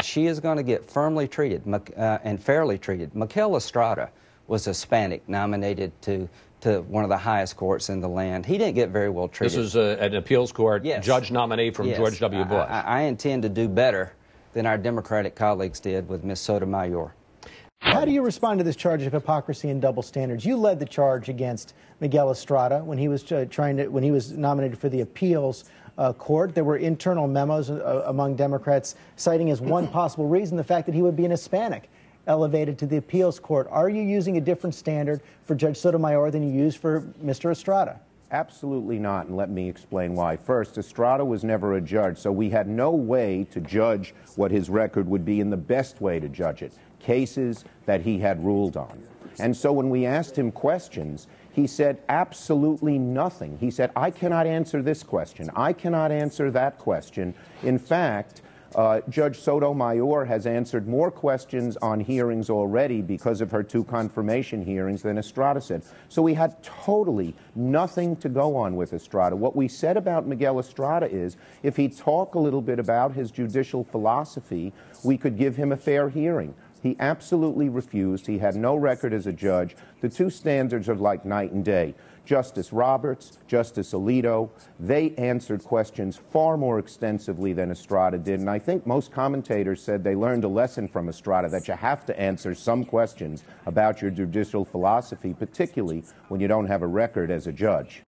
she is going to get firmly treated and fairly treated. Miguel Estrada was Hispanic, nominated to one of the highest courts in the land. He didn't get very well treated. This was an appeals court judge nominee from George W. Bush. I intend to do better than our Democratic colleagues did with Ms. Sotomayor. How do you respond to this charge of hypocrisy and double standards? You led the charge against Miguel Estrada when he was when he was nominated for the appeals court. There were internal memos among Democrats citing as one possible reason the fact that he would be an Hispanic elevated to the appeals court. Are you using a different standard for Judge Sotomayor than you used for Mr. Estrada? Absolutely not, and let me explain why. First, Estrada was never a judge, so we had no way to judge what his record would be in the best way to judge it, cases that he had ruled on. And so when we asked him questions, he said absolutely nothing. He said, I cannot answer this question. I cannot answer that question. In fact, Judge Sotomayor has answered more questions on hearings already because of her 2 confirmation hearings than Estrada said. So we had totally nothing to go on with Estrada. What we said about Miguel Estrada is if he'd talk a little bit about his judicial philosophy, we could give him a fair hearing. He absolutely refused. He had no record as a judge. The 2 standards are like night and day. Justice Roberts, Justice Alito, they answered questions far more extensively than Estrada did. And I think most commentators said they learned a lesson from Estrada that you have to answer some questions about your judicial philosophy, particularly when you don't have a record as a judge.